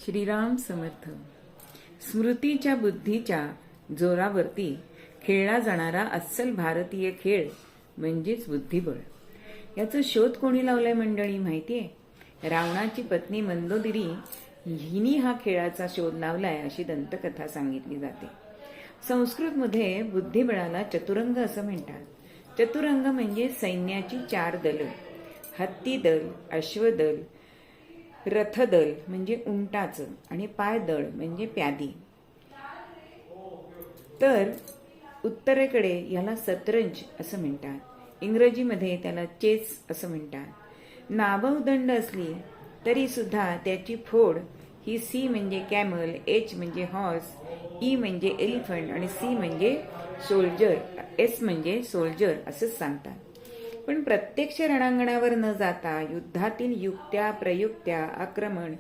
श्रीराम समर्थ. स्मृतीच्या बुद्धीच्या जोरावरती खेळला जाणारा अस्सल भारतीय खेळ म्हणजेच बुद्धिबळ. याचा शोध कोणी लावलाय मंडळी माहितीये? रावणाची पत्नी मंदोदरी हिने हा खेळाचा शोध लावलाय अशी दंतकथा सांगितली जाते. संस्कृतमध्ये बुद्धिबळाला चतुरंग असं म्हणतात. चतुरंग म्हणजे सैन्याची 4 दल: हत्ती दल, अश्वदल, रथदल म्हणजे उंटाचं आणि पायदळ म्हणजे प्यादी. तर उत्तरेकडे याला शतरंज असं म्हणतात. इंग्रजीमध्ये त्याला चेस असं म्हणतात. नाबवदंड असली तरी सुद्धा त्याची फोड ही सी म्हणजे कॅमल, एच म्हणजे हॉर्स, ई म्हणजे एलिफंट आणि सी म्हणजे सोल्जर, एस म्हणजे सोल्जर असंच सांगतात. पण प्रत्यक्ष रणांगणावर न जाता युद्धातील युक्त्या, प्रयुक्त्या, आक्रमण,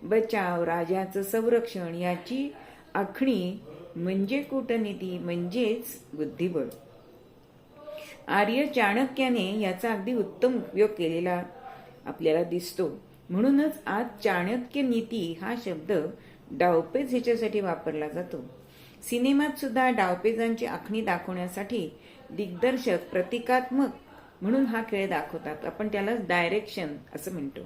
बचाव, राजाचं संरक्षण याची आखणी म्हणजे कूटनीती म्हणजेच बुद्धिबळ. आर्य चाणक्याने याचा अगदी उत्तम उपयोग केलेला आपल्याला दिसतो. म्हणूनच आज चाणक्य नीती हा शब्द डावपेच ह्याच्यासाठी वापरला जातो. सिनेमात सुद्धा डावपेचांची आखणी दाखवण्यासाठी दिग्दर्शक प्रतिकात्मक म्हणून हा खेळ दाखवतात. आपण त्याला डायरेक्शन असं म्हणतो.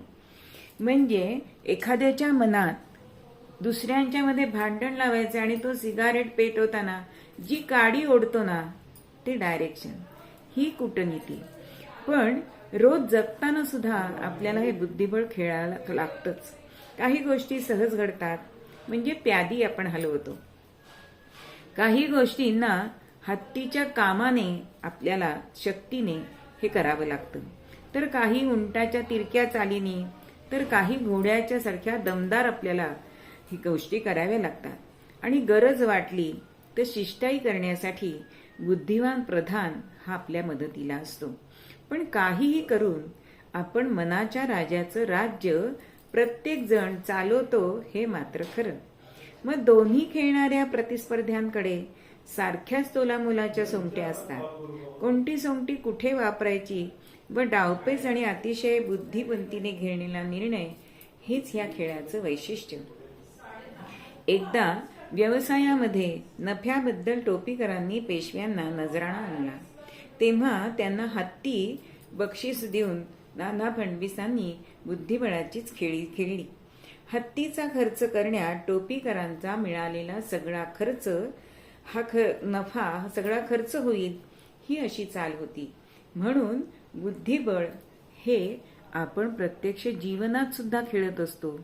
म्हणजे एखाद्याच्या मनात दुसऱ्यांच्या मध्ये भांडण लावायचं आणि तो सिगारेट पेटवताना जी काडी ओढतो ना ते डायरेक्शन, ही कूटनीती. पण रोज जगताना सुद्धा आपल्याला हे बुद्धिबळ खेळायला लागतंच. काही गोष्टी सहज घडतात म्हणजे प्यादी आपण हलवतो. काही गोष्टींना हत्तीच्या कामाने आपल्याला शक्तीने हे करावं लागतं. तर काही उंटाच्या तिरक्या चालीने, तर काही घोड्याच्या सारख्या दमदार आपल्याला ही गोष्टी कराव्या लागतात. आणि गरज वाटली तर शिष्टाई करण्यासाठी बुद्धिवान प्रधान हा आपल्या मदतीला असतो. पण काहीही करून आपण मनाच्या राजाचं राज्य प्रत्येक जण चालवतो हे मात्र खरं. मग दोन्ही खेळणाऱ्या प्रतिस्पर्ध्यांकडे सारख्याच तोलामोलाच्या सोंगट्या असतात. कोणती सोंगटी कुठे वापरायची व डावपेच आणि अतिशय बुद्धिबंतीने घेतलेला निर्णय हेच ह्या खेळाचं वैशिष्ट्य. एकदा व्यवसायामध्ये नफ्याबद्दल टोपीकरांनी पेशव्यांना नजराणा आणला. तेव्हा त्यांना हत्ती बक्षीस देऊन नाना फडणवीसांनी बुद्धिबळाचीच खेळी खेळली. हत्तीचा खर्च करण्यात टोपीकरांचा मिळालेला सगळा खर्च नफा सगळा खर्च होईल ही अशी चाल होती. म्हणून बुद्धिबळ हे आपण प्रत्यक्ष जीवनात सुद्धा खेळत असतो.